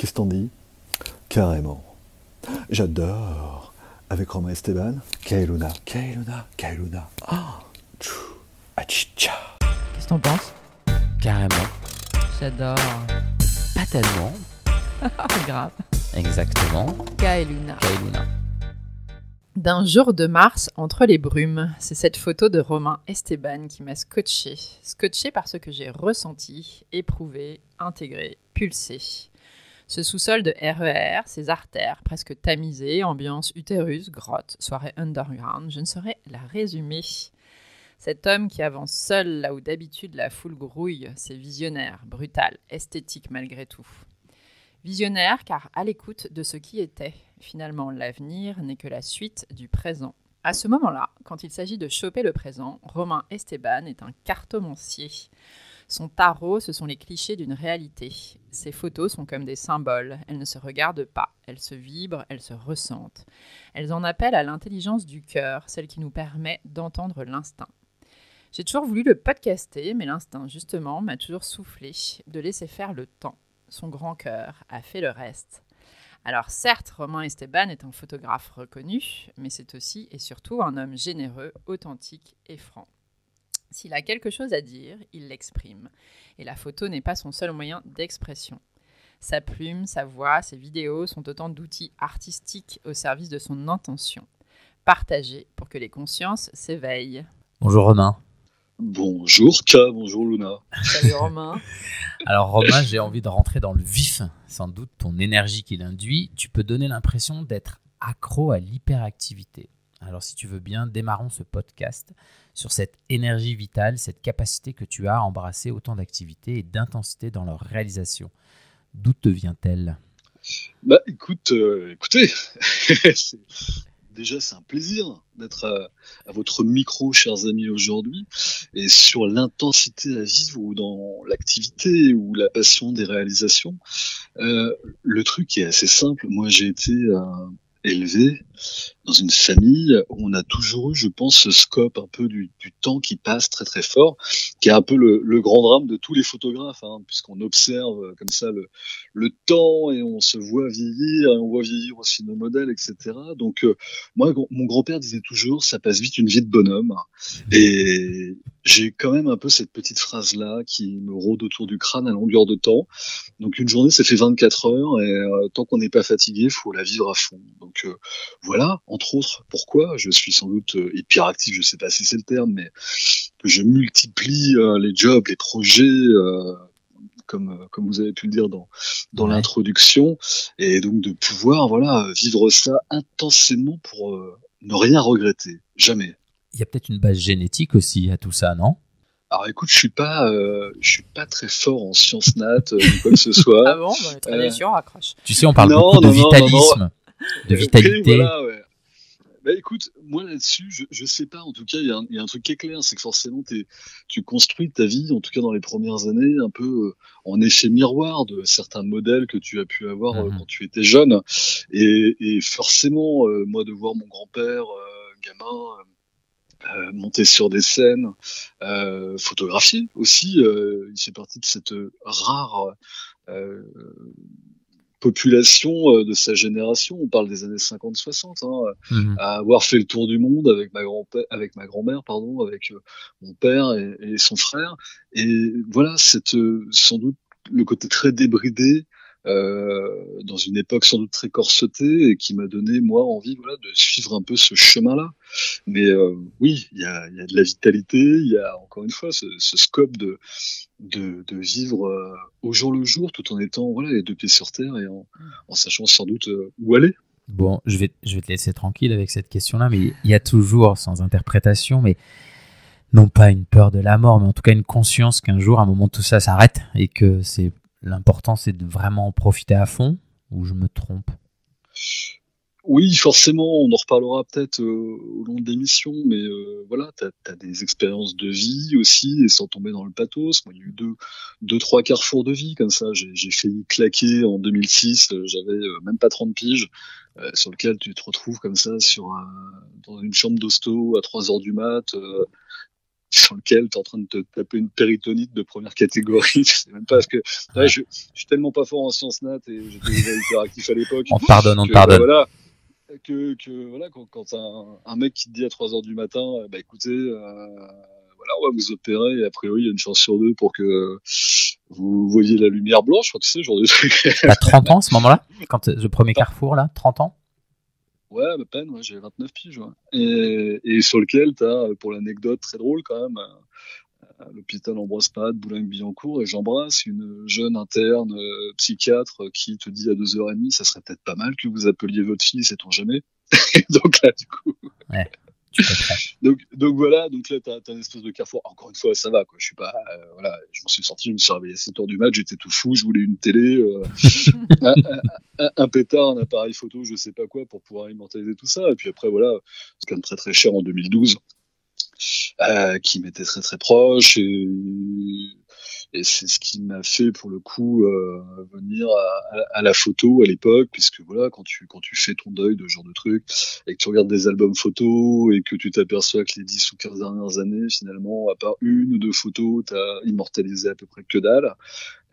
Qu'est-ce que t'en dis? Carrément. J'adore. Avec Romain Esteban. Kailuna, Kailuna, Kailuna. Ah, tchou, achicha. Qu'est-ce que t'en penses? Carrément. J'adore. Pas tellement. Grave. Exactement. Kailuna. Kailuna. D'un jour de mars entre les brumes, c'est cette photo de Romain Esteban qui m'a scotché. Scotché par ce que j'ai ressenti, éprouvé, intégré, pulsé. Ce sous-sol de RER, ces artères presque tamisées, ambiance utérus, grotte, soirée underground, je ne saurais la résumer. Cet homme qui avance seul là où d'habitude la foule grouille, c'est visionnaire, brutal, esthétique malgré tout. Visionnaire car à l'écoute de ce qui était. Finalement, l'avenir n'est que la suite du présent. À ce moment-là, quand il s'agit de choper le présent, Romain Esteban est un cartomancier. Son tarot, ce sont les clichés d'une réalité. Ses photos sont comme des symboles. Elles ne se regardent pas. Elles se vibrent, elles se ressentent. Elles en appellent à l'intelligence du cœur, celle qui nous permet d'entendre l'instinct. J'ai toujours voulu le podcaster, mais l'instinct, justement, m'a toujours soufflé de laisser faire le temps. Son grand cœur a fait le reste. Alors certes, Romain Esteban est un photographe reconnu, mais c'est aussi et surtout un homme généreux, authentique et franc. S'il a quelque chose à dire, il l'exprime. Et la photo n'est pas son seul moyen d'expression. Sa plume, sa voix, ses vidéos sont autant d'outils artistiques au service de son intention. Partagés pour que les consciences s'éveillent. Bonjour Romain. Bonjour K, bonjour Luna. Salut Romain. Alors Romain, j'ai envie de rentrer dans le vif. Sans doute ton énergie qui l'induit, tu peux donner l'impression d'être accro à l'hyperactivité. Alors si tu veux bien, démarrons ce podcast sur cette énergie vitale, cette capacité que tu as à embrasser autant d'activités et d'intensité dans leur réalisation. D'où te vient-elle ? Écoutez, déjà c'est un plaisir d'être à votre micro, chers amis, aujourd'hui, et sur l'intensité à vivre ou dans l'activité ou la passion des réalisations. Le truc est assez simple. Moi, j'ai été élevé dans une famille où on a toujours eu, je pense, ce scope un peu du temps qui passe très très fort, qui est un peu le grand drame de tous les photographes, puisqu'on observe comme ça le temps et on se voit vieillir et on voit vieillir aussi nos modèles, etc. Donc moi, mon grand-père disait toujours, ça passe vite une vie de bonhomme, et j'ai quand même un peu cette petite phrase-là qui me rôde autour du crâne à longueur de temps. Donc une journée, ça fait 24 heures et tant qu'on n'est pas fatigué, il faut la vivre à fond. Donc voilà, entre autres, pourquoi je suis sans doute hyperactif, je sais pas si c'est le terme, mais que je multiplie les jobs, les projets, comme vous avez pu le dire dans l'introduction, et donc de pouvoir vivre ça intensément pour ne rien regretter, jamais. Il y a peut-être une base génétique aussi à tout ça, non ? Alors écoute, je suis pas très fort en sciences nat ou quoi que ce soit. Ah bon, bah, très déçu, on raccroche. Tu sais, on parle beaucoup de vitalisme, de vitalité. Voilà, ouais. Bah écoute, moi là-dessus, je sais pas. En tout cas, il y a un truc qui est clair, c'est que forcément, tu construis ta vie, en tout cas dans les premières années, un peu en effet miroir de certains modèles que tu as pu avoir quand tu étais jeune. Et forcément, moi, de voir mon grand-père gamin monter sur des scènes, photographier aussi, il fait partie de cette rare population de sa génération, on parle des années 50-60, à avoir fait le tour du monde avec ma grand-mère, avec mon père et son frère. Et voilà, sans doute le côté très débridé, dans une époque sans doute très corsetée, et qui m'a donné, moi, envie de suivre un peu ce chemin-là. Mais oui, il y a de la vitalité, il y a encore une fois ce scope de vivre au jour le jour, tout en étant les deux pieds sur terre et en sachant sans doute où aller. Bon, je vais te laisser tranquille avec cette question-là, mais il y a toujours, sans interprétation, mais non pas une peur de la mort, mais en tout cas une conscience qu'un jour, à un moment, tout ça s'arrête et que l'important, c'est de vraiment en profiter à fond, ou je me trompe ? Oui, forcément, on en reparlera peut-être au long de l'émission, mais t'as des expériences de vie aussi, et sans tomber dans le pathos. Moi, il y a eu deux, trois carrefours de vie comme ça. J'ai failli claquer en 2006, j'avais même pas 30 piges, sur lequel tu te retrouves comme ça dans une chambre d'hosto à 3 heures du mat, sur lequel tu es en train de te taper une péritonite de première catégorie. Je sais même pas parce que ouais, je suis tellement pas fort en sciences nat et j'étais déjà hyperactif à l'époque. On te pardonne, on te Que, pardonne. voilà, voilà, quand t'as un mec qui te dit à 3h du matin, bah écoutez, voilà, on va vous opérer et a priori il y a une chance sur deux pour que vous voyez la lumière blanche, je crois que c'est ce genre de truc. T'as 30 ans à ce moment-là, quand le premier carrefour là, 30 ans. Ouais, à peine, ouais, j'ai 29 piges, ouais. Et sur lequel t'as, pour l'anecdote très drôle quand même, à l'hôpital Ambroise-Paré de Boulogne-Billancourt, et j'embrasse une jeune interne psychiatre qui te dit à 2h30, ça serait peut-être pas mal que vous appeliez votre fille, sait-on jamais. Donc là, du coup. Ouais, tu comprends. Donc voilà, donc là, t'as une espèce de carrefour. Encore une fois, ça va, quoi. Je suis pas, voilà, je m'en suis sorti, je me suis réveillé à 7h du mat, j'étais tout fou, je voulais une télé, un pétard, un appareil photo, je sais pas quoi, pour pouvoir immortaliser tout ça. Et puis après, voilà, c'est quand même très très cher en 2012. Qui m'était très très proche et c'est ce qui m'a fait pour le coup venir à la photo à l'époque, puisque voilà, quand tu fais ton deuil de ce genre de truc et que tu regardes des albums photos et que tu t'aperçois que les 10 ou 15 dernières années finalement, à part une ou deux photos, t'as immortalisé à peu près que dalle.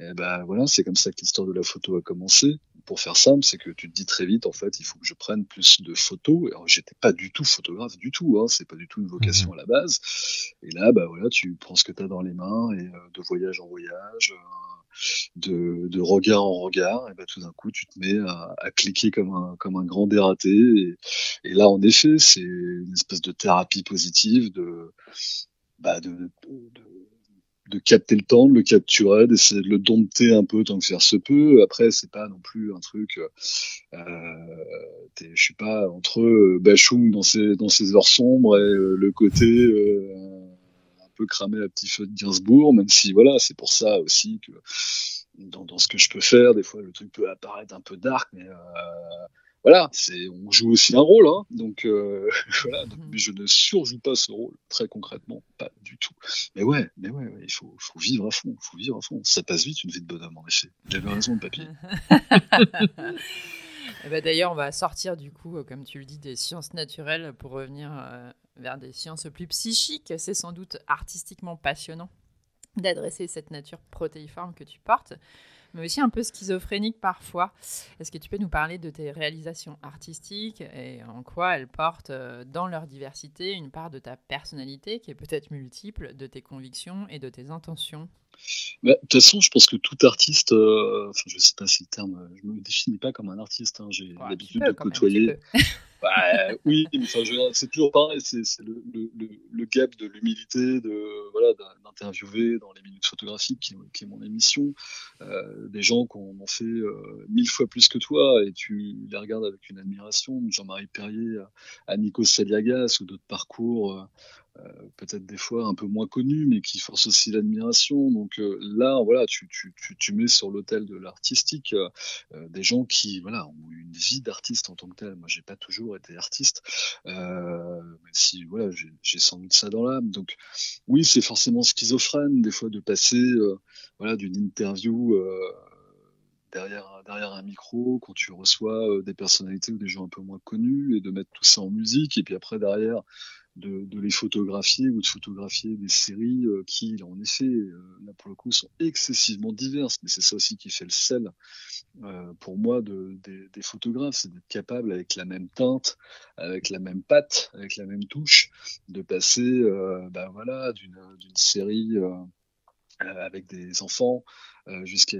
Et ben voilà, c'est comme ça que l'histoire de la photo a commencé. Pour faire simple, c'est que tu te dis très vite, en fait, il faut que je prenne plus de photos. Alors, j'étais pas du tout photographe du tout, hein, c'est pas du tout une vocation à la base. Et là, bah voilà, tu prends ce que tu as dans les mains et de voyage en voyage, de regard en regard, et bah tout d'un coup, tu te mets à cliquer comme un grand dératé. Et là, en effet, c'est une espèce de thérapie positive de capter le temps, de le capturer, d'essayer de le dompter un peu tant que faire se peut. Après, c'est pas non plus un truc, je suis pas entre Bachung dans ses heures sombres et le côté un peu cramé à petit feu de Gainsbourg, même si voilà, c'est pour ça aussi que dans ce que je peux faire, des fois le truc peut apparaître un peu dark, mais voilà, on joue aussi un rôle, hein, donc voilà, mais je ne surjoue pas ce rôle, très concrètement, pas du tout. Mais ouais, il faut vivre à fond, Ça passe vite une vie de bonhomme, en effet. J'avais raison, le papy. Et bah d'ailleurs, on va sortir du coup, comme tu le dis, des sciences naturelles pour revenir vers des sciences plus psychiques. C'est sans doute artistiquement passionnant d'adresser cette nature protéiforme que tu portes, mais aussi un peu schizophrénique parfois. Est-ce que tu peux nous parler de tes réalisations artistiques et en quoi elles portent dans leur diversité une part de ta personnalité qui est peut-être multiple, de tes convictions et de tes intentions? De toute façon, je pense que tout artiste, enfin, je sais pas si le terme, je me définis pas comme un artiste, hein, j'ai l'habitude de côtoyer. Bah, oui, mais enfin, c'est toujours pareil, c'est le gap de l'humilité, voilà, d'interviewer dans les minutes photographiques qui est mon émission, des gens qui en ont fait 1000 fois plus que toi et tu les regardes avec une admiration, Jean-Marie Perrier à Nikos Saliagas ou d'autres parcours peut-être des fois un peu moins connus, mais qui forcent aussi l'admiration. Donc là, voilà, tu mets sur l'autel de l'artistique des gens qui, voilà, ont une vie d'artiste en tant que tel. Moi, j'ai pas toujours été artiste, même si, voilà, j'ai sans doute ça dans l'âme. Donc, oui, c'est forcément schizophrène des fois de passer, voilà, d'une interview. Derrière un micro, quand tu reçois des personnalités ou des gens un peu moins connus, et de mettre tout ça en musique, et puis après derrière de les photographier ou de photographier des séries qui, en effet, là pour le coup, sont excessivement diverses. Mais c'est ça aussi qui fait le sel, pour moi, des photographes, c'est d'être capable, avec la même teinte, avec la même patte, avec la même touche, de passer, voilà, d'une série avec des enfants jusqu'à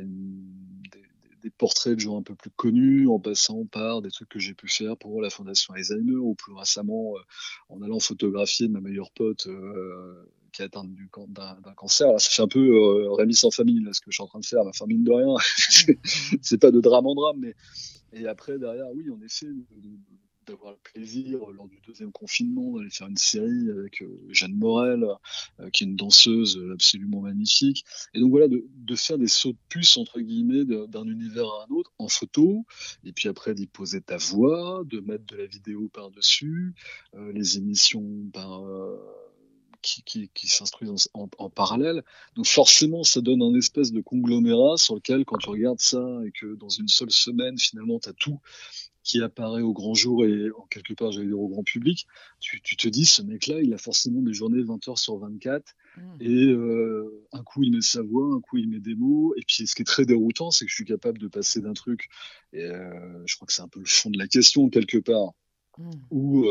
des portraits de gens un peu plus connus, en passant par des trucs que j'ai pu faire pour la Fondation Alzheimer, ou plus récemment en allant photographier ma meilleure pote qui est atteinte d'un cancer. Là, ça fait un peu Rémi sans famille, là, ce que je suis en train de faire, ma famille de rien. C'est pas de drame en drame, mais et après derrière, oui, en effet, d'avoir le plaisir lors du deuxième confinement d'aller faire une série avec Jeanne Morel, qui est une danseuse absolument magnifique. Et donc voilà, de faire des sauts de puce, entre guillemets, d'un univers à un autre en photo, et puis après d'y poser ta voix, de mettre de la vidéo par-dessus, les émissions qui s'instruisent en parallèle. Donc forcément, ça donne un espèce de conglomérat sur lequel, quand tu regardes ça et que dans une seule semaine, finalement, tu as tout qui apparaît au grand jour et en quelque part, j'allais dire au grand public, tu te dis, ce mec-là, il a forcément des journées 20 heures sur 24. Et un coup, il met sa voix, un coup, il met des mots. Et puis, ce qui est très déroutant, c'est que je suis capable de passer d'un truc, et je crois que c'est un peu le fond de la question, quelque part, où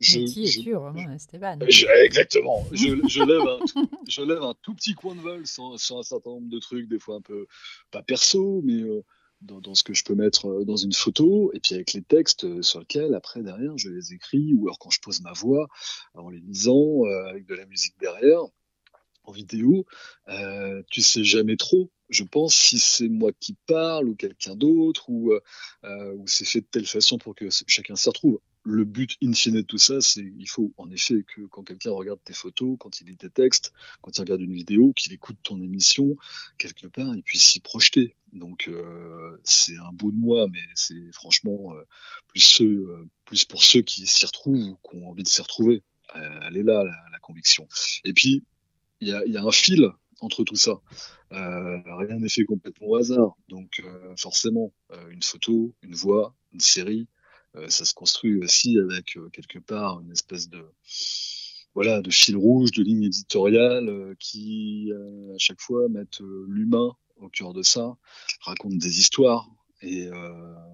Mais qui es-tu, Romain Esteban? Exactement. Je lève un tout petit coin de vol sur un certain nombre de trucs, des fois un peu, pas perso, mais dans ce que je peux mettre dans une photo, et puis avec les textes sur lesquels, après, derrière, je les écris, ou alors quand je pose ma voix, en les lisant, avec de la musique derrière, en vidéo, tu sais jamais trop, je pense, si c'est moi qui parle, ou quelqu'un d'autre, ou c'est fait de telle façon pour que chacun s'y retrouve. Le but in fine de tout ça, c'est il faut en effet que quand quelqu'un regarde tes photos, quand il lit tes textes, quand il regarde une vidéo, qu'il écoute ton émission, quelque part, il puisse s'y projeter. Donc c'est un bout de moi, mais c'est franchement plus pour ceux qui s'y retrouvent ou qui ont envie de s'y retrouver. Elle est là, la conviction. Et puis, il y a un fil entre tout ça. Rien n'est fait complètement au hasard. Donc forcément, une photo, une voix, une série, ça se construit aussi avec quelque part une espèce de fil rouge, de ligne éditoriale qui à chaque fois mettent l'humain au cœur de ça, racontent des histoires et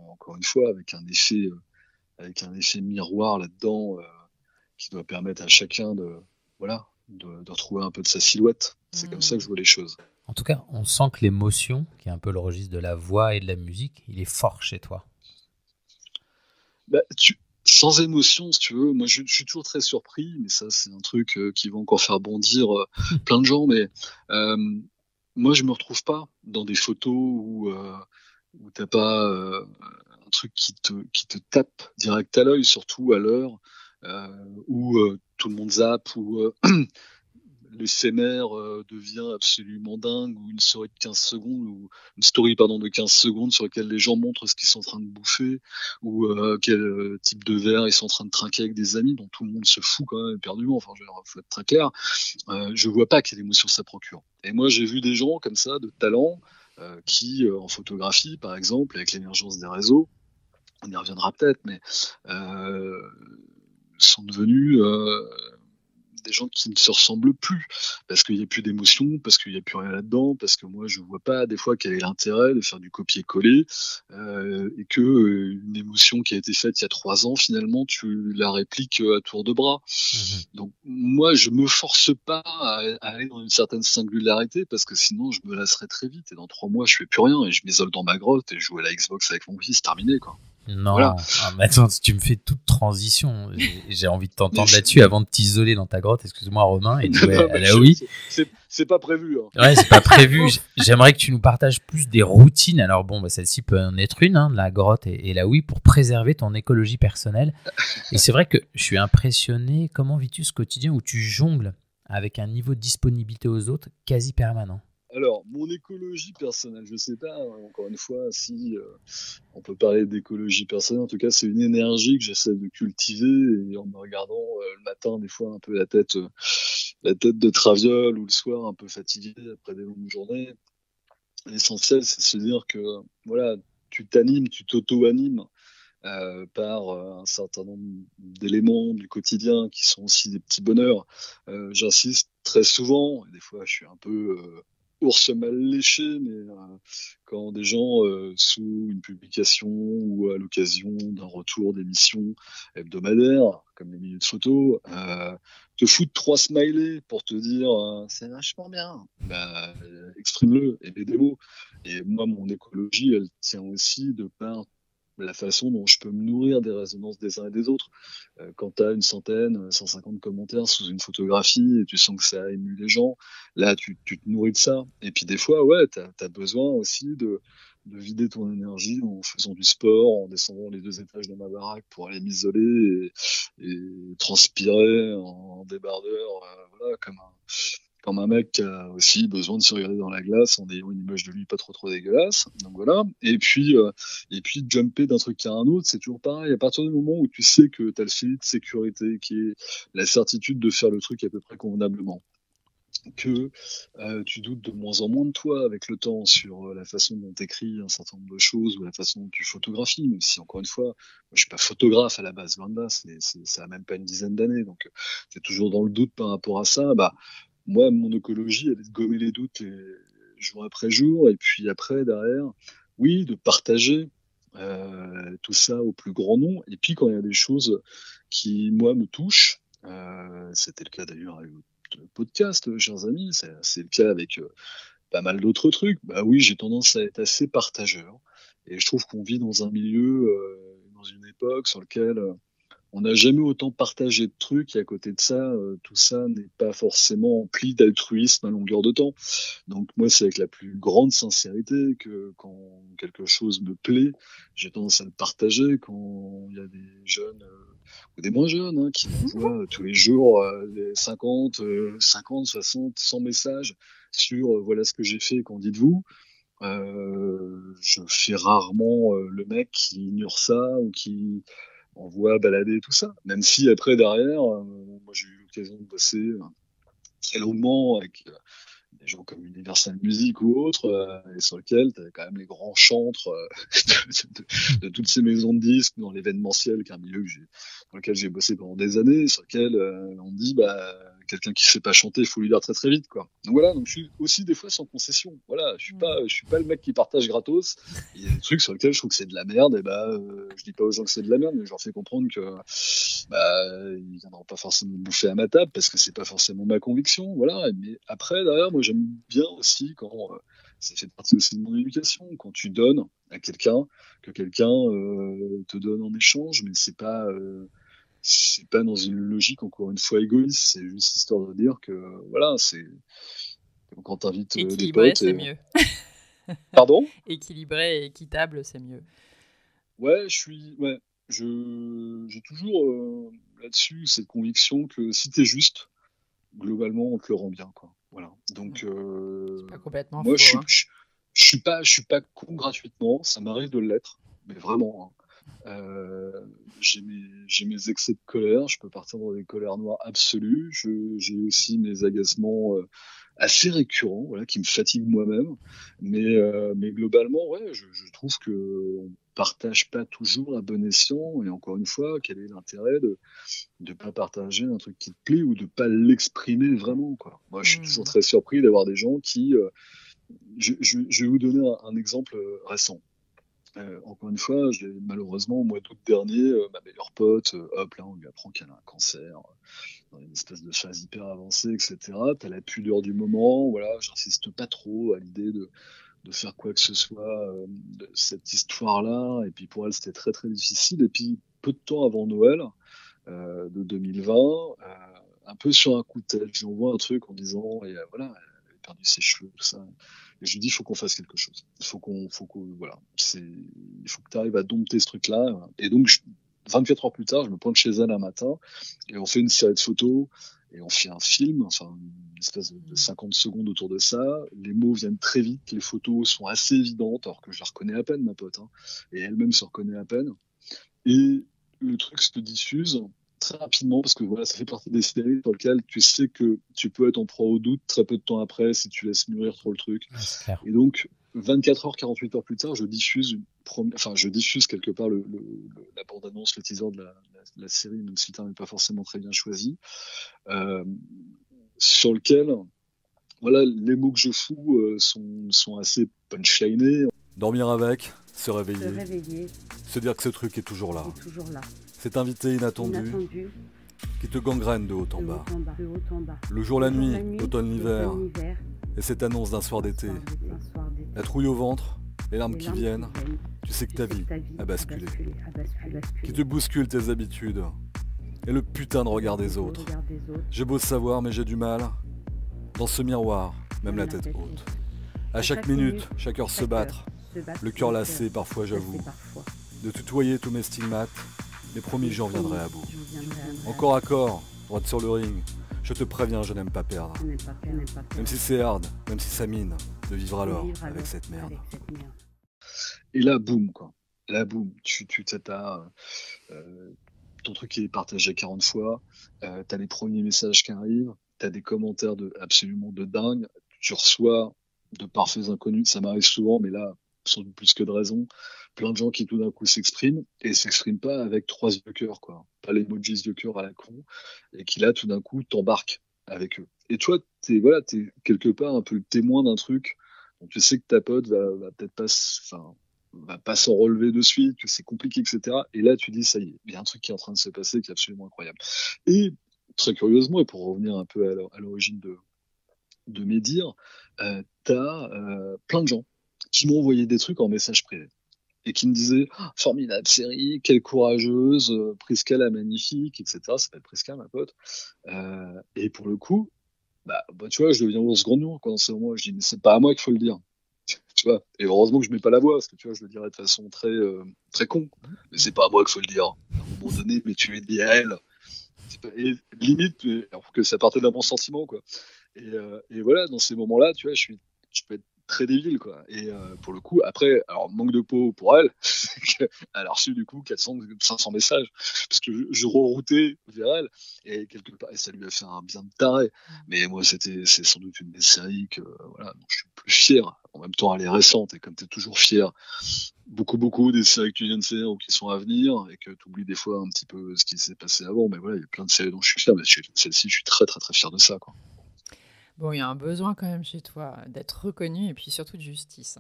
encore une fois avec un effet miroir là-dedans qui doit permettre à chacun de retrouver un peu de sa silhouette. C'est comme ça que je vois les choses. En tout cas, on sent que l'émotion, qui est un peu le registre de la voix et de la musique, il est fort chez toi. Sans émotion, si tu veux, moi je suis toujours très surpris, mais ça c'est un truc qui va encore faire bondir plein de gens, mais moi je me retrouve pas dans des photos où t'as pas un truc qui te tape direct à l'œil, surtout à l'heure où tout le monde zappe, où l'éphémère devient absolument dingue, ou une story de 15 secondes, ou une story de 15 secondes sur laquelle les gens montrent ce qu'ils sont en train de bouffer, ou quel type de verre ils sont en train de trinquer avec des amis, dont tout le monde se fout quand même éperdument, enfin faut être très clair. Je vois pas quelle émotion ça procure. Et moi j'ai vu des gens comme ça, de talent, qui en photographie par exemple, avec l'émergence des réseaux, on y reviendra peut-être, mais sont devenus des gens qui ne se ressemblent plus, parce qu'il n'y a plus d'émotion, parce qu'il n'y a plus rien là-dedans, parce que moi je vois pas des fois quel est l'intérêt de faire du copier-coller, et que une émotion qui a été faite il y a 3 ans, finalement tu la répliques à tour de bras. Donc moi je me force pas à aller dans une certaine singularité, parce que sinon je me lasserais très vite, et dans 3 mois je fais plus rien, et je m'isole dans ma grotte, et je joue à la Xbox avec mon fils, terminé quoi. Non, voilà. Mais attends, tu me fais toute transition. J'ai envie de t'entendre là-dessus avant de t'isoler dans ta grotte. Excuse-moi, Romain. Et c'est pas prévu. Hein. Ouais, c'est pas prévu. J'aimerais que tu nous partages plus des routines. Alors bon, celle-ci peut en être une, hein, la grotte et la oui, pour préserver ton écologie personnelle. Et c'est vrai que je suis impressionné. Comment vis-tu ce quotidien où tu jongles avec un niveau de disponibilité aux autres quasi permanent? Alors, mon écologie personnelle, je sais pas, encore une fois, si on peut parler d'écologie personnelle, en tout cas, c'est une énergie que j'essaie de cultiver, et en me regardant le matin, des fois, un peu la tête de traviole, ou le soir, un peu fatigué après des longues journées. L'essentiel, c'est de se dire que, voilà, tu t'animes, tu t'auto-animes par un certain nombre d'éléments du quotidien qui sont aussi des petits bonheurs. J'insiste très souvent, et des fois, je suis un peu ours mal léché, mais quand des gens sous une publication ou à l'occasion d'un retour d'émission hebdomadaire comme les minutes photo te foutent 3 smileys pour te dire c'est vachement bien, exprime-le et mets des mots. Et moi mon écologie elle tient aussi de par la façon dont je peux me nourrir des résonances des uns et des autres. Quand tu as une centaine, 150 commentaires sous une photographie et tu sens que ça a ému les gens, là, tu te nourris de ça. Et puis des fois, ouais, tu as besoin aussi de vider ton énergie en faisant du sport, en descendant les 2 étages de ma baraque pour aller m'isoler et transpirer en débardeur, voilà, comme comme un mec qui a aussi besoin de se regarder dans la glace en ayant une image de lui pas trop dégueulasse. Donc voilà. Et puis jumper d'un truc à un autre, c'est toujours pareil. À partir du moment où tu sais que tu as le filet de sécurité qui est la certitude de faire le truc à peu près convenablement, que tu doutes de moins en moins de toi avec le temps sur la façon dont tu écris un certain nombre de choses ou la façon dont tu photographies, même si encore une fois, moi, je suis pas photographe à la base, loin de là, ça a même pas une dizaine d'années, donc tu es toujours dans le doute par rapport à ça. Bah, moi, mon écologie, elle est de gommer les doutes jour après jour, et puis après, derrière, oui, de partager tout ça au plus grand nombre, et puis quand il y a des choses qui, moi, me touchent, c'était le cas d'ailleurs avec podcast, chers amis, c'est le cas avec pas mal d'autres trucs. Bah oui, j'ai tendance à être assez partageur. Et je trouve qu'on vit dans un milieu, dans une époque sur lequel on n'a jamais autant partagé de trucs, et à côté de ça, tout ça n'est pas forcément empli d'altruisme à longueur de temps. Donc moi, c'est avec la plus grande sincérité que quand quelque chose me plaît, j'ai tendance à le partager. Quand il y a des jeunes ou des moins jeunes qui m'envoient tous les jours des 50, 60, 100 messages sur voilà ce que j'ai fait, qu'en dites-vous. Je fais rarement le mec qui ignore ça ou qui envoie balader tout ça. Même si après, derrière, moi j'ai eu l'occasion de bosser très longuement avec des gens comme Universal Music ou autres, et sur lequel tu as quand même les grands chantres de toutes ces maisons de disques dans l'événementiel, qui est un milieu dans lequel j'ai bossé pendant des années, sur lequel on dit quelqu'un qui sait pas chanter, il faut lui dire très très vite, quoi. Donc voilà, donc je suis aussi des fois sans concession. Voilà, je suis pas le mec qui partage gratos. Il y a des trucs sur lesquels je trouve que c'est de la merde, et je dis pas aux gens que c'est de la merde, mais je leur fais comprendre que ils viendront pas forcément bouffer à ma table parce que c'est pas forcément ma conviction. Voilà, mais après derrière, moi j'aime bien aussi quand ça fait partie aussi de mon éducation, quand tu donnes à quelqu'un, que quelqu'un te donne en échange, mais c'est pas dans une logique encore une fois égoïste, c'est juste histoire de dire que voilà, c'est quand t'invites des potes, c'est mieux. Pardon ? Équilibré et équitable, c'est mieux. Ouais, j'ai toujours là-dessus cette conviction que si t'es juste, globalement, on te le rend bien, quoi. Voilà. Donc, c'est pas complètement moi, faux, je suis pas con gratuitement. Ça m'arrive de l'être, mais vraiment. J'ai mes excès de colère. Je peux partir dans des colères noires absolues. J'ai aussi mes agacements assez récurrents, voilà, qui me fatiguent moi-même. Mais globalement, ouais, je trouve que on partage pas toujours à bon escient. Et encore une fois, quel est l'intérêt de pas partager un truc qui te plaît ou de pas l'exprimer vraiment, quoi. Moi, je suis toujours très surpris d'avoir des gens qui je vais vous donner un exemple récent. Encore une fois, malheureusement, au mois d'août dernier, ma meilleure pote, là, on lui apprend qu'elle a un cancer, dans une espèce de phase hyper avancée, etc. T'as la pudeur du moment, voilà, j'insiste pas trop à l'idée de faire quoi que ce soit de cette histoire-là, et puis pour elle, c'était très très difficile, et puis peu de temps avant Noël de 2020, un peu sur un coup de tête, je lui envoie un truc en disant, et voilà, elle avait perdu ses cheveux, tout ça. Et je lui dis, il faut qu'on fasse quelque chose. Il faut que tu arrives à dompter ce truc-là. Et donc, 24 heures plus tard, je me pointe chez elle un matin et on fait une série de photos et on fait un film, enfin, une espèce de 50 secondes autour de ça. Les mots viennent très vite, les photos sont assez évidentes, alors que je la reconnais à peine, ma pote, et elle-même se reconnaît à peine. Et le truc se diffuse très rapidement parce que voilà, ça fait partie des séries sur lesquelles tu sais que tu peux être en proie au doute très peu de temps après si tu laisses mûrir trop le truc. Ouais, et donc 24 heures, 48 heures plus tard, je diffuse quelque part la bande-annonce, le teaser de la série, même si le terme n'est pas forcément très bien choisi, sur lequel voilà, les mots que je fous sont assez punchlinés. Dormir avec, se réveiller, se dire que ce truc est toujours là. Cet invité inattendu qui te gangrène de haut en bas. Le jour, la nuit, l'automne, l'hiver. Et cette annonce d'un soir d'été. La trouille au ventre, les larmes qui viennent. Tu sais que ta vie a basculé. Qui te bouscule tes habitudes. Et le putain de regard des autres. J'ai beau savoir, mais j'ai du mal. Dans ce miroir, même la tête haute. À chaque minute, chaque heure se battre. Le cœur lassé, parfois j'avoue. De tutoyer tous mes stigmates. Mais promis, j'en viendrai à bout. Encore à corps, droite sur le ring. Je te préviens, je n'aime pas perdre. Même si c'est hard, même si ça mine, de vivre alors avec cette merde. Et là, boum, quoi. Là, boum, t'as ton truc qui est partagé 40 fois, t'as les premiers messages qui arrivent, t'as des commentaires absolument de dingue, tu reçois de parfaits inconnus, ça m'arrive souvent, mais là, sans doute plus que de raison, plein de gens qui tout d'un coup s'expriment, et s'expriment pas avec 3 yeux cœur, quoi. Pas les emojis yeux cœur à la con, et qui là, tout d'un coup, t'embarquent avec eux. Et toi, t'es quelque part un peu le témoin d'un truc, dont tu sais que ta pote va peut-être pas, va pas s'en relever de suite, que c'est compliqué, etc. Et là, tu dis, ça y est, il y a un truc qui est en train de se passer qui est absolument incroyable. Et très curieusement, et pour revenir un peu à l'origine de mes dires, t'as plein de gens qui m'ont envoyé des trucs en message privé et qui me disaient formidable série, quelle courageuse, Prisca la magnifique, etc. Ça s'appelle Prisca, ma pote. Et pour le coup, tu vois, je deviens ours grognon quand c'est moi. Je dis mais c'est pas à moi qu'il faut le dire. Tu vois, et heureusement que je mets pas la voix, parce que tu vois, je le dirais de façon très, très con. Mais c'est pas à moi qu'il faut le dire. À un moment donné, mais tu es dit à elle. Et limite, alors que ça partait d'un bon sentiment, quoi. Et voilà, dans ces moments-là, tu vois, je peux être très débile, quoi. Et pour le coup, après, alors manque de peau pour elle, elle a reçu du coup 500 messages, parce que je reroutais vers elle, et quelque part, et ça lui a fait un bien de taré. Mais moi, c'est sans doute une des séries que, voilà, dont je suis le plus fier. En même temps, elle est récente, et comme tu es toujours fier, beaucoup des séries que tu viens de faire ou qui sont à venir, et que tu oublies des fois un petit peu ce qui s'est passé avant, mais voilà, il y a plein de séries dont je suis fier, mais celle-ci, je suis très très très fier de ça, quoi. Bon, il y a un besoin quand même chez toi d'être reconnu et puis surtout de justice.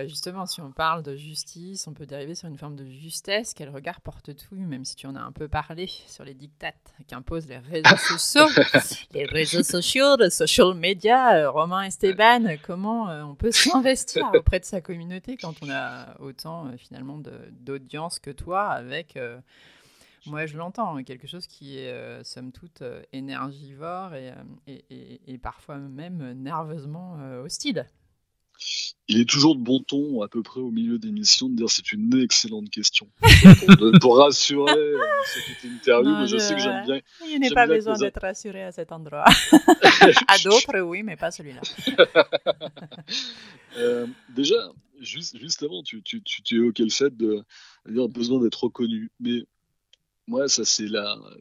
Justement, si on parle de justice, on peut dériver sur une forme de justesse. Quel regard portes-tu, même si tu en as un peu parlé, sur les dictates qu'imposent les réseaux sociaux, les social media, Romain Esteban, comment on peut s'investir auprès de sa communauté quand on a autant finalement d'audience que toi avec... Moi, je l'entends, quelque chose qui est, somme toute, énergivore et parfois même nerveusement hostile. Il est toujours de bon ton, à peu près au milieu d'émission, de dire c'est une excellente question. Pour rassurer cette interview, Non, mais je sais que j'aime bien. Il n'est pas besoin d'être rassuré à cet endroit. À d'autres, oui, mais pas celui-là. Déjà, juste avant, tu évoquais le fait de dire besoin d'être reconnu. Mais moi, ça, si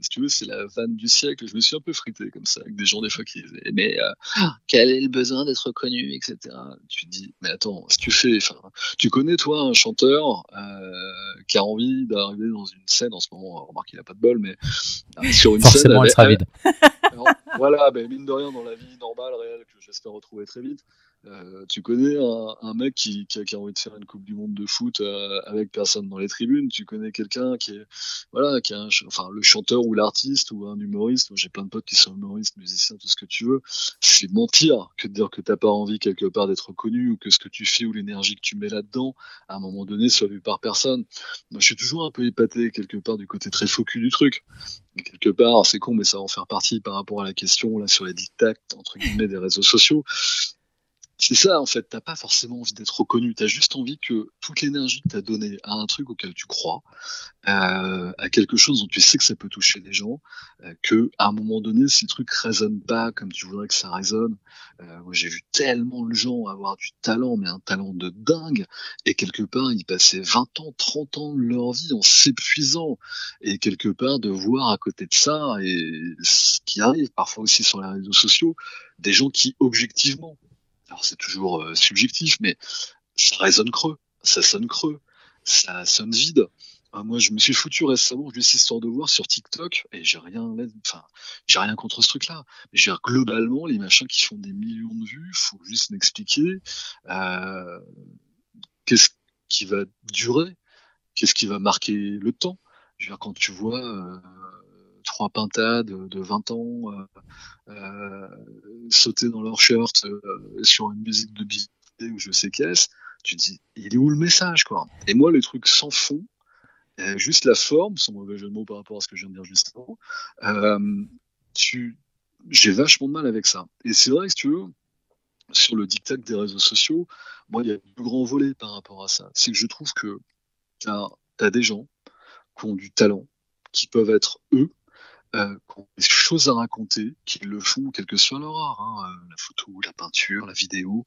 tu veux, c'est la vanne du siècle. Je me suis un peu frité comme ça, avec des gens des fois qui disaient, mais quel est le besoin d'être reconnu, etc. Tu te dis, mais attends, si tu connais, toi, un chanteur qui a envie d'arriver dans une scène en ce moment, remarque, il n'a pas de bol, mais sur une forcément, scène. Elle sera vide. Alors, voilà, mine de rien, dans la vie normale, réelle, que j'espère retrouver très vite, tu connais un mec qui a envie de faire une Coupe du Monde de foot avec personne dans les tribunes. Tu connais quelqu'un qui est, voilà, le chanteur ou l'artiste ou un humoriste. Moi, j'ai plein de potes qui sont humoristes, musiciens, tout ce que tu veux. C'est mentir que de dire que t'as pas envie quelque part d'être reconnu ou que ce que tu fais ou l'énergie que tu mets là-dedans, à un moment donné, soit vu par personne. Moi, je suis toujours un peu épaté quelque part du côté très focus du truc. Et quelque part, c'est con, mais ça va en faire partie par rapport à la question là sur les dictats entre guillemets des réseaux sociaux. C'est ça, en fait, t'as pas forcément envie d'être reconnu, t'as juste envie que toute l'énergie que t'as donnée à un truc auquel tu crois, à quelque chose dont tu sais que ça peut toucher les gens, que à un moment donné, si le truc résonne pas comme tu voudrais que ça résonne, moi j'ai vu tellement de gens avoir du talent, mais un talent de dingue, et quelque part, ils passaient 20 ans, 30 ans de leur vie en s'épuisant, et quelque part, de voir à côté de ça, et ce qui arrive parfois aussi sur les réseaux sociaux, des gens qui, objectivement, alors c'est toujours subjectif, mais ça résonne creux, ça sonne creux, ça sonne vide. Moi, je me suis foutu récemment juste histoire de voir sur TikTok, et j'ai rien contre ce truc-là. Mais globalement, les machins qui font des millions de vues, faut juste m'expliquer qu'est-ce qui va durer, qu'est-ce qui va marquer le temps. Je veux dire, quand tu vois 3 pintades de 20 ans sauter dans leur shirt sur une musique de Bizet ou je sais qu'est-ce, tu te dis, il est où le message, quoi? Et moi, les trucs sans fond, juste la forme, sans mauvais jeu de mots par rapport à ce que je viens de dire juste avant, j'ai vachement de mal avec ça. Et c'est vrai que si tu veux, sur le diktat des réseaux sociaux, moi, il y a deux grands volets par rapport à ça. C'est que je trouve que t'as des gens qui ont du talent, qui peuvent être eux, qui ont des choses à raconter, qui le font quel que soit leur art, hein, la photo, la peinture, la vidéo.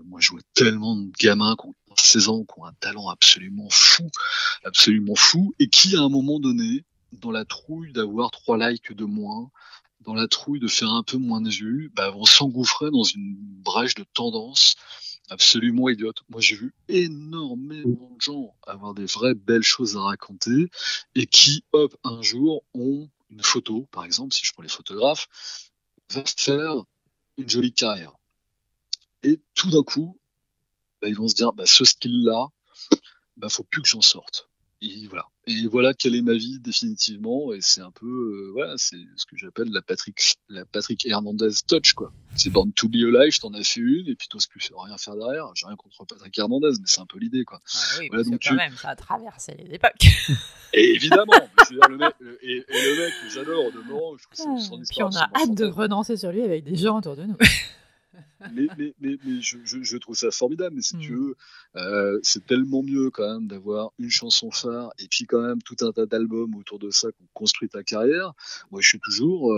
Moi, je vois tellement de gamins qui ont 16 ans, qui ont un talent absolument fou, et qui, à un moment donné, dans la trouille d'avoir 3 likes de moins, dans la trouille de faire un peu moins de vues, vont s'engouffrer dans une brèche de tendance absolument idiote. Moi, j'ai vu énormément de gens avoir des vraies belles choses à raconter et qui, hop, un jour, ont une photo, par exemple, si je prends les photographes, va se faire une jolie carrière. Et tout d'un coup, ils vont se dire, ce style-là, faut plus que j'en sorte. Et voilà quelle est ma vie définitivement, et c'est un peu c'est ce que j'appelle la Patrick Hernandez touch, quoi. C'est Born to be Alive, t'en as fait une et puis t'oses plus rien faire derrière. J'ai rien contre Patrick Hernandez, mais c'est un peu l'idée, quoi. Ah oui, voilà, parce que quand même ça a traversé les époques. Et évidemment, je veux dire, le mec que j'adore de moment, je trouve ça puis on a hâte de redanser sur lui avec des gens autour de nous. mais je trouve ça formidable. Mais si tu veux, c'est tellement mieux quand même d'avoir une chanson phare et puis quand même tout un tas d'albums autour de ça qui ont construit ta carrière. Moi, je suis toujours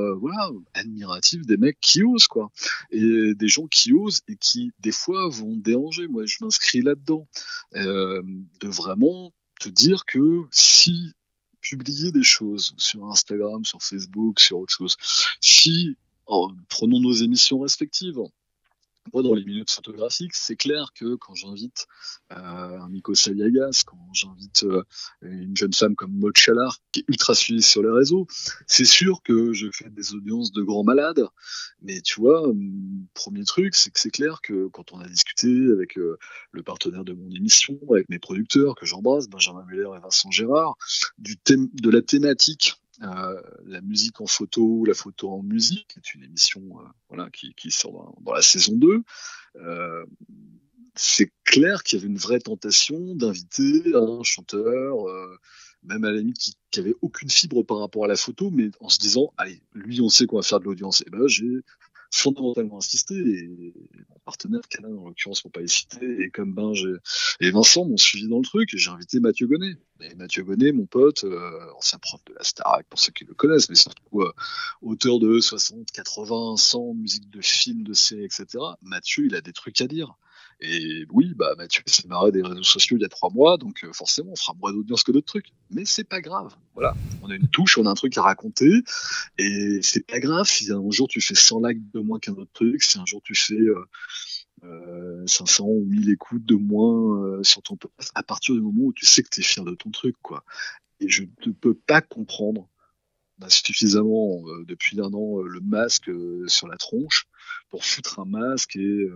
admiratif des mecs qui osent, quoi, et des gens qui osent et qui des fois vont déranger. Moi, je m'inscris là-dedans, de vraiment te dire que si publier des choses sur Instagram, sur Facebook, sur autre chose, prenons nos émissions respectives. Moi, dans les minutes photographiques, c'est clair que quand j'invite un Miko Saliagas, quand j'invite une jeune femme comme Maud Chalard, qui est ultra suivie sur les réseaux, c'est sûr que je fais des audiences de grands malades. Mais tu vois, premier truc, c'est que c'est clair que quand on a discuté avec le partenaire de mon émission, avec mes producteurs, que j'embrasse, Benjamin Muller et Vincent Gérard, de la thématique, la musique en photo, la photo en musique, qui est une émission qui sort dans la saison 2. C'est clair qu'il y avait une vraie tentation d'inviter un chanteur, même à la limite qui avait aucune fibre par rapport à la photo, mais en se disant, allez, lui, on sait qu'on va faire de l'audience. Et j'ai fondamentalement insisté, et mon partenaire Canan en l'occurrence, pour pas les citer, et comme et Vincent m'ont suivi dans le truc, et j'ai invité Mathieu Gonnet. Et Mathieu Gonnet, mon pote, ancien prof de la Starac pour ceux qui le connaissent, mais surtout auteur de 60, 80, 100 musiques de films, de séries, etc. Mathieu, il a des trucs à dire. Et oui, Mathieu s'est marré des réseaux sociaux il y a 3 mois, donc forcément on fera moins d'audience que d'autres trucs. Mais c'est pas grave. Voilà, on a une touche, on a un truc à raconter, et c'est pas grave si un jour tu fais 100 likes de moins qu'un autre truc, si un jour tu fais 500 ou 1000 écoutes de moins sur ton podcast, à partir du moment où tu sais que t'es fier de ton truc, quoi. Et je ne peux pas comprendre suffisamment depuis 1 an le masque sur la tronche pour foutre un masque et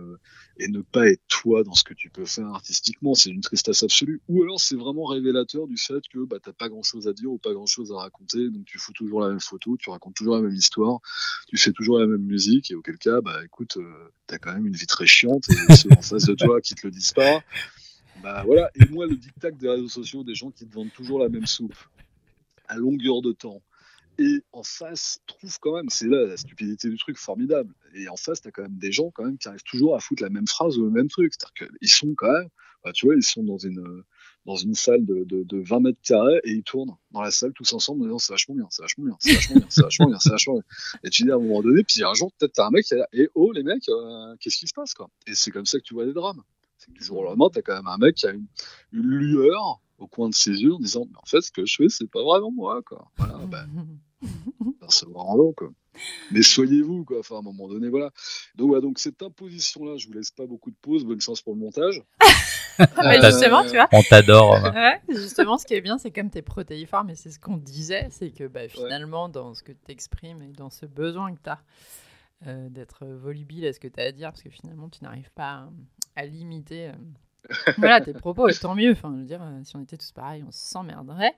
ne pas être toi dans ce que tu peux faire artistiquement. C'est une tristesse absolue. Ou alors c'est vraiment révélateur du fait que t'as pas grand chose à dire ou pas grand chose à raconter, donc tu fous toujours la même photo, tu racontes toujours la même histoire, tu fais toujours la même musique, et auquel cas écoute, t'as quand même une vie très chiante, et ceux en face de toi qui te le disent pas, voilà. Et moi, le diktat des réseaux sociaux, des gens qui te vendent toujours la même soupe à longueur de temps, et en face, trouve quand même, c'est là la stupidité du truc, formidable. Et en face, t'as quand même des gens quand même qui arrivent toujours à foutre la même phrase ou le même truc. C'est-à-dire qu'ils sont quand même, tu vois, ils sont dans une salle de 20 mètres carrés, et ils tournent dans la salle tous ensemble en disant c'est vachement bien, c'est vachement bien, c'est vachement bien, c'est vachement bien, c'est vachement bien. Et tu dis à un moment donné, puis un jour, peut-être t'as un mec qui est là, et oh les mecs, qu'est-ce qui se passe, quoi. Et c'est comme ça que tu vois des drames. C'est que du jour au lendemain, t'as quand même un mec qui a une lueur au coin de ses yeux en disant mais en fait ce que je fais c'est pas vraiment moi, quoi. Voilà, ça va en quoi. Mais soyez-vous, quoi. Enfin, à un moment donné, voilà. Donc cette imposition-là, je vous laisse pas beaucoup de pauses. Bonne chance pour le montage. Justement, tu vois. On t'adore. Ouais, justement, ce qui est bien, c'est comme t'es protéiforme, et c'est ce qu'on disait, c'est que finalement, dans ce que tu exprimes et dans ce besoin que tu as d'être volubile à ce que tu as à dire, parce que finalement, tu n'arrives pas à limiter tes propos, et tant mieux. Enfin, je veux dire, si on était tous pareils, on s'emmerderait.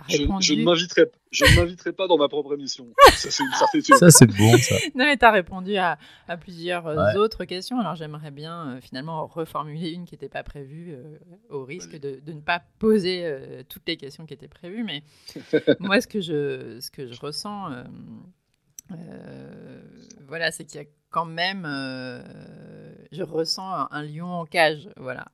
Je ne m'inviterai pas dans ma propre émission. Ça, c'est une certitude. Ça, c'est bon, ça. Non, mais tu as répondu à plusieurs autres questions. Alors, j'aimerais bien finalement reformuler une qui n'était pas prévue, au risque de ne pas poser toutes les questions qui étaient prévues. Mais moi, ce que je ressens, c'est qu'il y a quand même... je ressens un lion en cage. Voilà.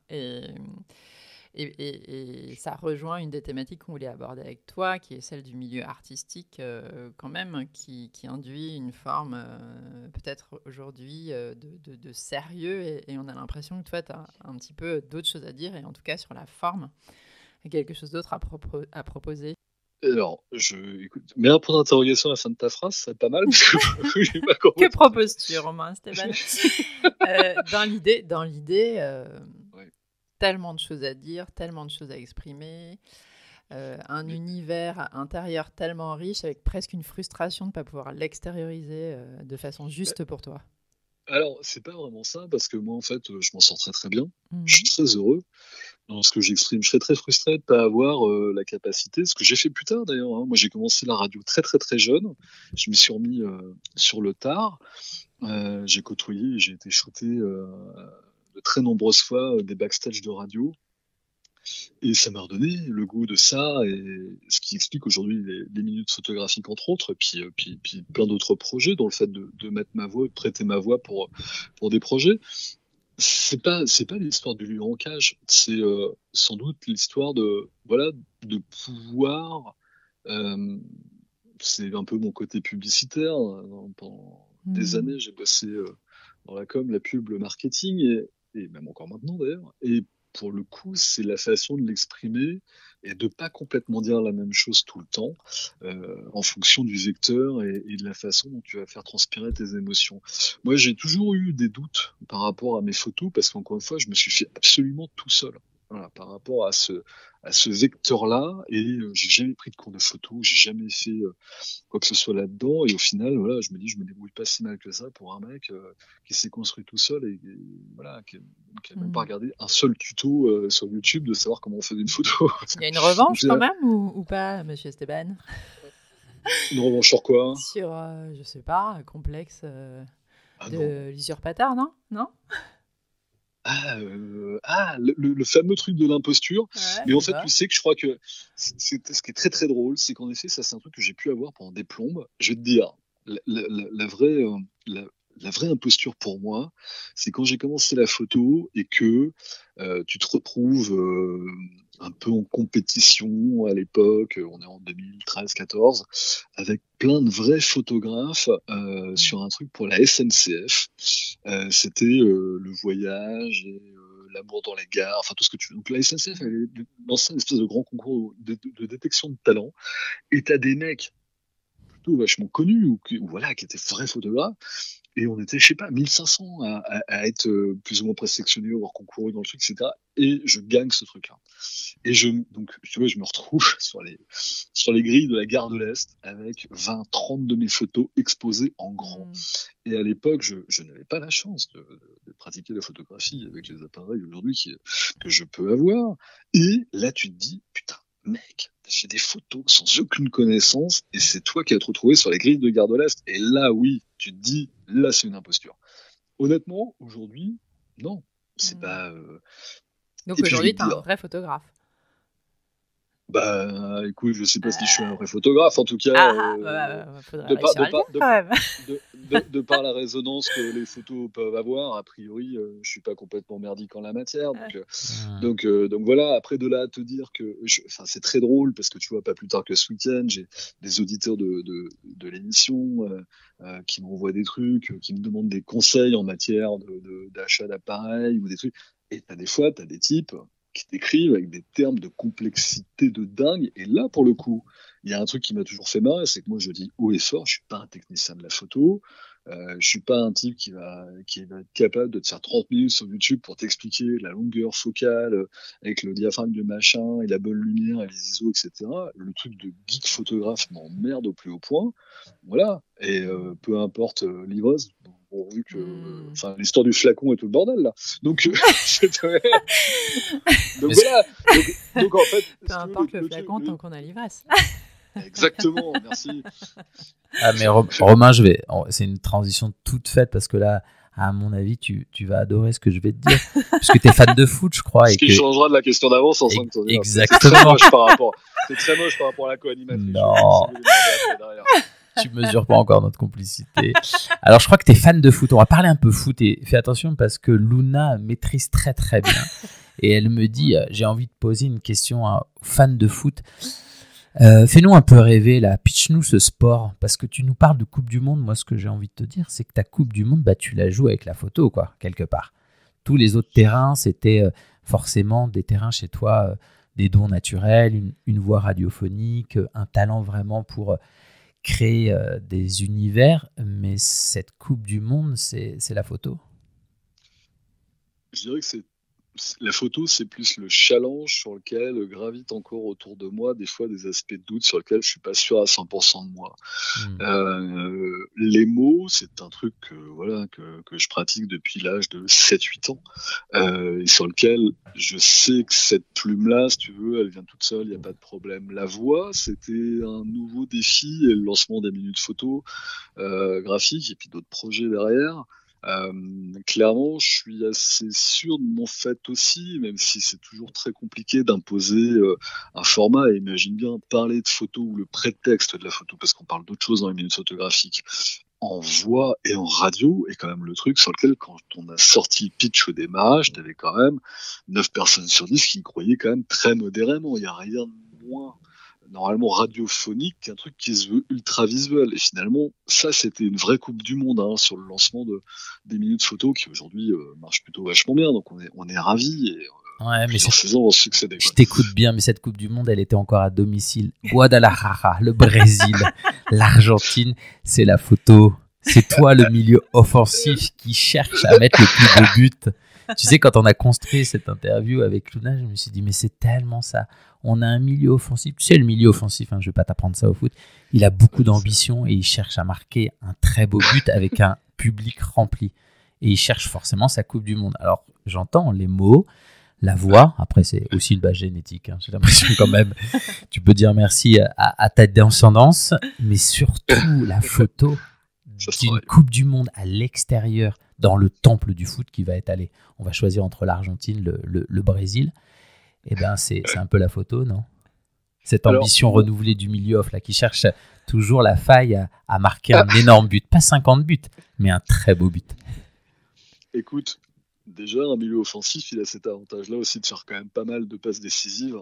Et ça rejoint une des thématiques qu'on voulait aborder avec toi, qui est celle du milieu artistique, quand même, qui induit une forme, peut-être aujourd'hui, de sérieux. Et on a l'impression que toi, tu as un petit peu d'autres choses à dire, et en tout cas sur la forme, quelque chose d'autre à proposer. Alors, écoute, mets un point d'interrogation à la fin de ta phrase, c'est pas mal. Parce que j'ai pas compris. Que proposes-tu, Romain Esteban? Dans l'idée, ouais. Tellement de choses à dire, tellement de choses à exprimer, un univers intérieur tellement riche, avec presque une frustration de ne pas pouvoir l'extérioriser de façon juste pour toi. Alors, c'est pas vraiment ça, parce que moi, en fait, je m'en sors très très bien. Je suis très heureux dans ce que j'exprime. Je serais très frustré de ne pas avoir la capacité, ce que j'ai fait plus tard d'ailleurs. Hein. Moi, j'ai commencé la radio très très très jeune. Je me suis remis sur le tard. J'ai côtoyé et j'ai été shooté de très nombreuses fois des backstage de radio. Et ça m'a redonné le goût de ça, et ce qui explique aujourd'hui les minutes photographiques entre autres, et puis plein d'autres projets, dont le fait de mettre ma voix, de prêter ma voix pour des projets. C'est pas l'histoire du lieu en cage, c'est sans doute l'histoire de pouvoir. C'est un peu mon côté publicitaire. Pendant des années, j'ai bossé dans la com, la pub, le marketing, et même encore maintenant d'ailleurs. Et pour le coup, c'est la façon de l'exprimer et de pas complètement dire la même chose tout le temps, en fonction du vecteur et de la façon dont tu vas faire transpirer tes émotions. Moi, j'ai toujours eu des doutes par rapport à mes photos, parce qu'encore une fois, je me suis fait absolument tout seul. Voilà, par rapport à ce vecteur-là, et j'ai jamais pris de cours de photo, j'ai jamais fait quoi que ce soit là-dedans, et au final, voilà, je me dis, je me débrouille pas si mal que ça pour un mec qui s'est construit tout seul et voilà, qui n'a même pas regardé un seul tuto sur YouTube de savoir comment on fait une photo. Il y a une revanche quand même ou pas, monsieur Esteban? Une revanche sur quoi? Sur, je sais pas, un complexe de l'usurpateur, non? Le fameux truc de l'imposture. Ouais, mais en fait, tu sais que je crois que ce qui est très très drôle, c'est qu'en effet, ça c'est un truc que j'ai pu avoir pendant des plombes. Je vais te dire, la vraie imposture pour moi, c'est quand j'ai commencé la photo et que tu te retrouves un peu en compétition à l'époque, on est en 2013-14, avec plein de vrais photographes sur un truc pour la SNCF. C'était le voyage et l'amour dans les gares, enfin tout ce que tu veux. Donc la SNCF avait lancé une espèce de grand concours de détection de talent, et t'as des mecs plutôt vachement connus ou qui étaient vrais photographes. Et on était, je sais pas, 1500 à être plus ou moins présélectionnés, avoir concouru dans le truc, etc. Et je gagne ce truc-là. Et donc, tu vois, je me retrouve sur les grilles de la gare de l'Est avec 20-30 de mes photos exposées en grand. Et à l'époque, je n'avais pas la chance de pratiquer la photographie avec les appareils aujourd'hui que je peux avoir. Et là, tu te dis, putain, mec, j'ai des photos sans aucune connaissance, et c'est toi qui as te retrouvé sur les grilles de gare de l'Est. Et là, oui, tu te dis, là, c'est une imposture. Honnêtement, aujourd'hui, non, c'est pas. Donc aujourd'hui, t'es un vrai photographe. Bah, écoute, je sais pas si je suis un vrai photographe, en tout cas, de par la résonance que les photos peuvent avoir, a priori, je suis pas complètement merdique en la matière, donc voilà. Après, de là à te dire que, c'est très drôle, parce que tu vois, pas plus tard que ce week-end, j'ai des auditeurs de l'émission qui m'envoient des trucs, qui me demandent des conseils en matière d'achat d'appareils ou des trucs, et des fois, t'as des types qui t'écrivent avec des termes de complexité de dingue. Et là, pour le coup, il y a un truc qui m'a toujours fait marrer, c'est que moi, je dis haut et fort, je suis pas un technicien de la photo, je suis pas un type qui va être capable de te faire 30 minutes sur YouTube pour t'expliquer la longueur focale avec le diaphragme de machin et la bonne lumière et les ISO, etc. Le truc de geek photographe m'emmerde au plus haut point. Voilà. Et peu importe l'ivresse, vu que l'histoire du flacon et tout le bordel là, donc voilà, donc en fait, peu importe le flacon tant qu'on a l'ivresse. Exactement, merci. Ah mais Romain, c'est une transition toute faite, parce que là, à mon avis, tu vas adorer ce que je vais te dire, parce que t'es fan de foot, je crois. Ce qui changera de la question d'avance en 5 secondes. Exactement. C'est très moche par rapport à la co-animatrice. Non. Tu mesures pas encore notre complicité. Alors, je crois que tu es fan de foot. On va parler un peu foot, et fais attention, parce que Luna maîtrise très très bien. Et elle me dit, j'ai envie de poser une question à fan de foot. Fais-nous un peu rêver, là. Pitch-nous ce sport. Parce que tu nous parles de Coupe du Monde. Moi, ce que j'ai envie de te dire, c'est que ta Coupe du Monde, tu la joues avec la photo, quoi, quelque part. Tous les autres terrains, c'était forcément des terrains chez toi, des dons naturels, une voix radiophonique, un talent vraiment pour créer des univers. Mais cette Coupe du Monde, c'est la photo. Je dirais que la photo, c'est plus le challenge sur lequel gravitent encore autour de moi des fois des aspects de doute sur lesquels je suis pas sûr à 100% de moi. Les mots, c'est un truc que je pratique depuis l'âge de 7-8 ans et sur lequel je sais que cette plume-là, si tu veux, elle vient toute seule, il n'y a pas de problème. La voix, c'était un nouveau défi et le lancement des minutes photo graphiques et puis d'autres projets derrière. Clairement, je suis assez sûr de mon fait aussi, même si c'est toujours très compliqué d'imposer un format. Et imagine bien parler de photo ou le prétexte de la photo, parce qu'on parle d'autre chose dans les minutes photographiques, en voix et en radio, est quand même le truc sur lequel, quand on a sorti le pitch au démarrage, t'avais quand même 9 personnes sur 10 qui y croyaient quand même très modérément. Il n'y a rien de moins normalement radiophonique qu'un truc qui se veut ultra visuel. Et finalement, ça, c'était une vraie Coupe du Monde sur le lancement des minutes photo qui aujourd'hui marche plutôt vachement bien. Donc on est ravis et mais saisons vont succéder. Je t'écoute bien, mais cette Coupe du Monde, elle était encore à domicile. Guadalajara, le Brésil, l'Argentine, c'est la photo. C'est toi le milieu offensif qui cherche à mettre le plus de buts. Tu sais, quand on a construit cette interview avec Luna, je me suis dit, mais c'est tellement ça. On a un milieu offensif. Tu sais, le milieu offensif, je ne vais pas t'apprendre ça au foot, il a beaucoup d'ambition et il cherche à marquer un très beau but avec un public rempli. Et il cherche forcément sa Coupe du Monde. Alors, j'entends les mots, la voix. Après, c'est aussi une base génétique. J'ai l'impression quand même, tu peux dire merci à ta descendance, mais surtout la photo d'une Coupe du Monde à l'extérieur, dans le temple du foot qui va être allé. On va choisir entre l'Argentine, le Brésil. Eh ben, c'est un peu la photo, non ? Cette ambition renouvelée du milieu off là, qui cherche toujours la faille à marquer un énorme but. Pas 50 buts, mais un très beau but. Écoute, déjà, un milieu offensif, il a cet avantage-là aussi de faire quand même pas mal de passes décisives.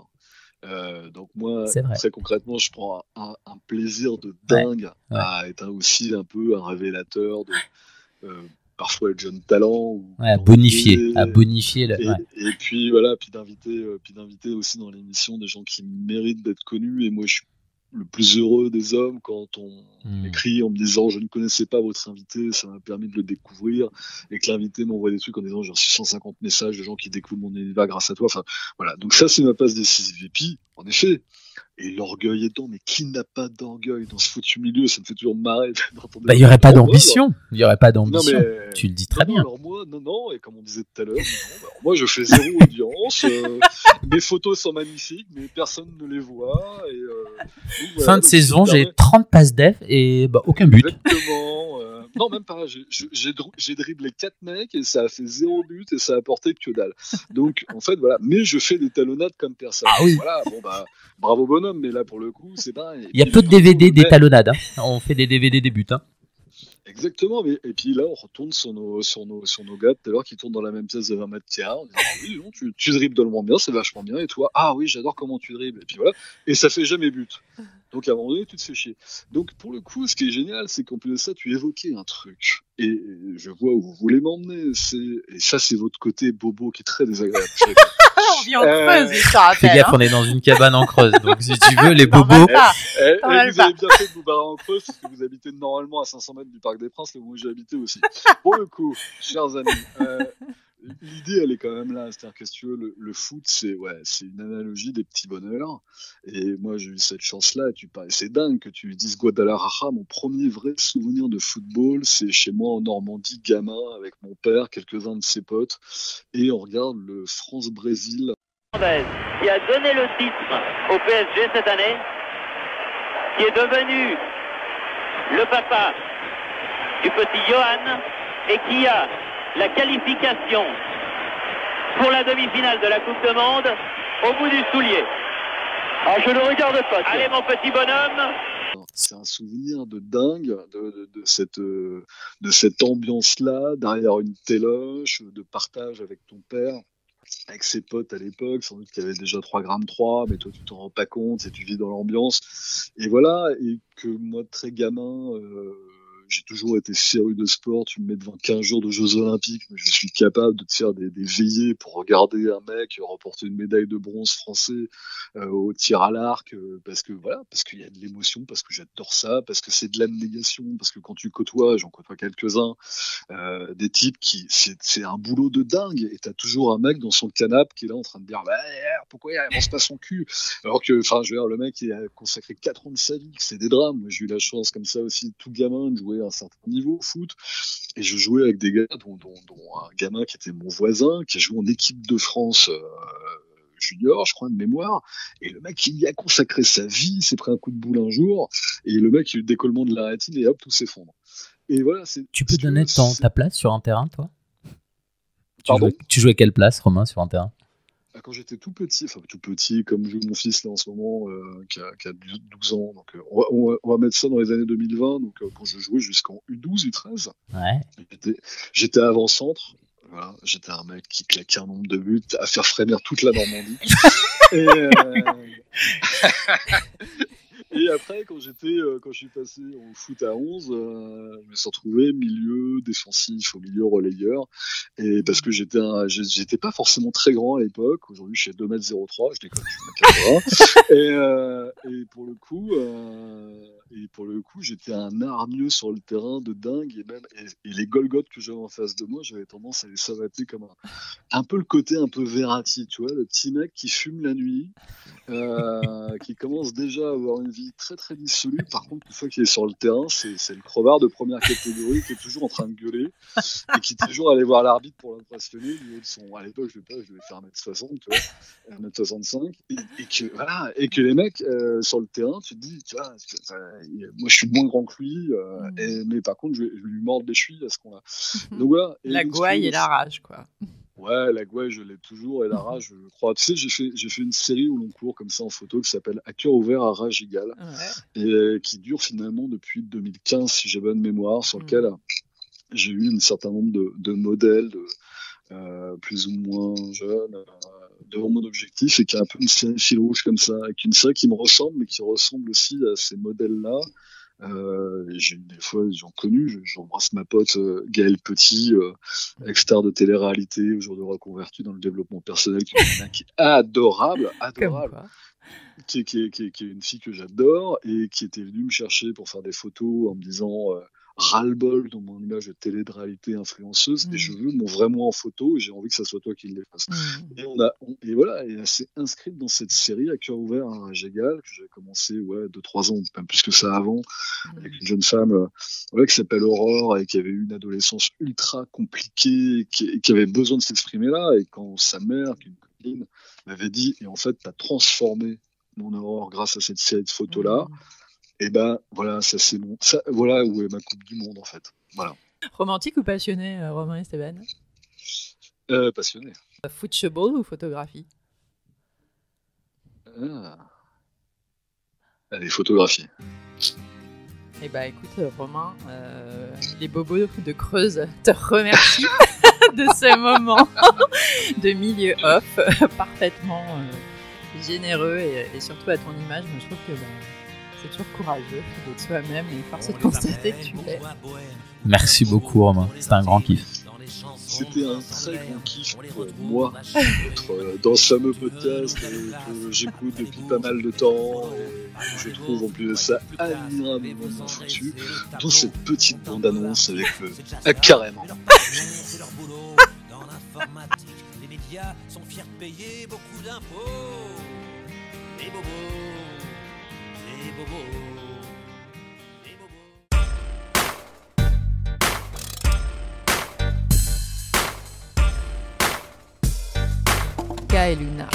Donc moi, très concrètement, je prends un plaisir de dingue à être aussi un peu un révélateur de... parfois le jeune talent à bonifier et puis voilà, puis d'inviter aussi dans l'émission des gens qui méritent d'être connus. Et moi je suis le plus heureux des hommes quand on m'écrit en me disant je ne connaissais pas votre invité, ça m'a permis de le découvrir, et que l'invité m'envoie des trucs en disant j'ai reçu 150 messages de gens qui découvrent mon univers grâce à toi. Enfin voilà, donc ça c'est ma passe décisive. Et puis en effet, et l'orgueil est dedans, mais qui n'a pas d'orgueil dans ce foutu milieu? Ça me fait toujours marrer d'entendre. Il n'y aurait pas d'ambition. Il n'y aurait pas d'ambition. Tu le dis très bien. Alors moi, non, et comme on disait tout à l'heure, moi je fais 0 audience. Mes photos sont magnifiques, mais personne ne les voit. Et, voilà, fin de saison, j'ai 30 passes def et aucun but. Exactement. Non, même pas. J'ai dribblé 4 mecs et ça a fait 0 but et ça a apporté que dalle. Donc, en fait, voilà. Mais je fais des talonnades comme personne. Ah oui. Voilà, bravo bonhomme, mais là, pour le coup, c'est pareil. Il y a peu de DVD des talonnades. On fait des DVD des buts. Exactement, et puis là on retourne sur nos gars tout à l'heure qui tournent dans la même pièce de 20 mètres carrés. On dit oui, non, tu dribbles tellement bien, c'est vachement bien, et toi, ah oui, j'adore comment tu dribbles, et puis voilà, et ça fait jamais but. Donc à un moment donné, tu te fais chier. Donc pour le coup, ce qui est génial, c'est qu'en plus de ça, tu évoquais un truc, et je vois où vous voulez m'emmener, et ça c'est votre côté bobo qui est très désagréable. On vit en Creuse, je te rappelle. Fais gaffe, on est dans une cabane en Creuse, donc si tu veux, les bobos... vous avez bien fait de vous barrer en Creuse, parce que vous habitez normalement à 500 mètres du Parc des Princes, là où j'ai habité aussi. Pour le coup, chers amis, l'idée, elle est quand même là. C'est-à-dire que si tu veux, le foot, c'est une analogie des petits bonheurs. Et moi, j'ai eu cette chance-là. C'est dingue que tu dises Guadalajara. Mon premier vrai souvenir de football, c'est chez moi en Normandie, gamin, avec mon père, quelques-uns de ses potes. Et on regarde le France-Brésil. Qui a donné le titre au PSG cette année, qui est devenu le papa du petit Johan et qui a la qualification pour la demi-finale de la Coupe du Monde au bout du soulier. Ah, je ne regarde pas. Allez, mon petit bonhomme. C'est un souvenir de dingue de cette ambiance-là, derrière une téloche, de partage avec ton père. avec ses potes à l'époque, sans doute qu'il y avait déjà 3,3 g, mais toi tu t'en rends pas compte et tu vis dans l'ambiance. Et voilà, et que moi très gamin, j'ai toujours été féru de sport. Tu me mets devant 15 jours de Jeux Olympiques, mais je suis capable de te faire des veillées pour regarder un mec remporter une médaille de bronze français au tir à l'arc, parce qu'il y a de l'émotion, parce que j'adore ça, parce que c'est de l'abnégation, parce que quand tu côtoies, j'en côtoie quelques-uns, des types qui, c'est un boulot de dingue, et t'as toujours un mec dans son canapé qui est là en train de dire pourquoi il avance pas son cul, alors que, enfin, je veux dire, le mec il a consacré 4 ans de sa vie, c'est des drames. Moi j'ai eu la chance comme ça aussi, tout gamin, de jouer à un certain niveau au foot, et je jouais avec des gars dont un gamin qui était mon voisin, qui a joué en équipe de France junior, je crois, de mémoire, et le mec il y a consacré sa vie, il s'est pris un coup de boule un jour, et le mec il a eu le décollement de la rétine, et hop, tout s'effondre. Et voilà, tu peux donner ta place sur un terrain, toi? Tu jouais quelle place, Romain, sur un terrain? Quand j'étais tout petit, comme joue mon fils là en ce moment, qui a 12 ans, donc on va mettre ça dans les années 2020, donc quand je jouais jusqu'en U12, U13, j'étais avant-centre, voilà, j'étais un mec qui claquait un nombre de buts à faire frémir toute la Normandie. Et après, quand je suis passé au foot à 11, je me suis retrouvé milieu défensif, au milieu relayeur. Et parce que j'étais pas forcément très grand à l'époque. Aujourd'hui, je fais 2,03 m, je déconne, je fais 1,80 m. Et pour le coup, j'étais un hargneux sur le terrain de dingue. Et les Golgoth que j'avais en face de moi, j'avais tendance à les savater comme un peu le côté un peu Verratti, tu vois, le petit mec qui fume la nuit, qui commence déjà à avoir une vie très très dissolue. Par contre, une fois qu'il est sur le terrain, c'est le crevard de première catégorie qui est toujours en train de gueuler et qui est toujours allé voir l'arbitre pour l'impressionner. À l'époque, je devais faire 1m60, tu vois, 1m65, et que les mecs sur le terrain, tu te dis, tu vois, moi je suis moins grand que lui, mais par contre, je vais lui mordre les chevilles à ce qu'on a. Donc voilà. La gouaille et la rage, quoi. Ouais, la gouaille, je l'ai toujours, et la rage, je crois. Tu sais, j'ai fait une série au long cours comme ça en photo qui s'appelle À cœur ouvert à rage égale, et qui dure finalement depuis 2015, si j'ai bonne mémoire, sur lequel j'ai eu un certain nombre de modèles, plus ou moins jeunes, devant mon objectif, et qui a un peu une série fil rouge comme ça, avec une série qui me ressemble, mais qui ressemble aussi à ces modèles-là. Des fois, j'en connu, j'embrasse ma pote Gaëlle Petit, ex-star de télé-réalité, aujourd'hui reconvertie dans le développement personnel, qui est adorable, qui est une fille que j'adore, et qui était venue me chercher pour faire des photos en me disant ras-le-bol dans mon image de télé de réalité influenceuse, et je veux mon vrai moi en photo, et j'ai envie que ça soit toi qui le fasse. Et voilà, et elle s'est inscrite dans cette série À cœur ouvert à rage égale, que j'avais commencé 2-3 ans, même plus que ça avant, avec une jeune femme qui s'appelle Aurore, et qui avait eu une adolescence ultra compliquée, qui avait besoin de s'exprimer là, et quand sa mère, qui est une copine, m'avait dit, et en fait t'as transformé mon Aurore grâce à cette série de photos là, et ben voilà, ça c'est bon. Ça, voilà où est ma Coupe du Monde en fait. Voilà. Romantique ou passionné, Romain Esteban? Passionné. Football ou photographie? Allez, photographie. Eh ben écoute, Romain, les bobos de Creuse te remercient de ce moment de milieu off, parfaitement généreux et surtout à ton image. Moi, je trouve que c'est toujours courageux d'être soi-même, et force est de constater que tu l'es. Merci beaucoup, Romain. C'était un grand kiff. C'était un très grand kiff pour moi d'être dans ce fameux podcast que j'écoute depuis pas mal de temps, et je trouve en plus de ça admirablement foutu, dont cette petite bande-annonce avec le carrément. C'est leur boulot dans l'informatique. Les médias sont fiers de payer beaucoup d'impôts. Les bobos. Les bobos. Les bobos. Kaeluna.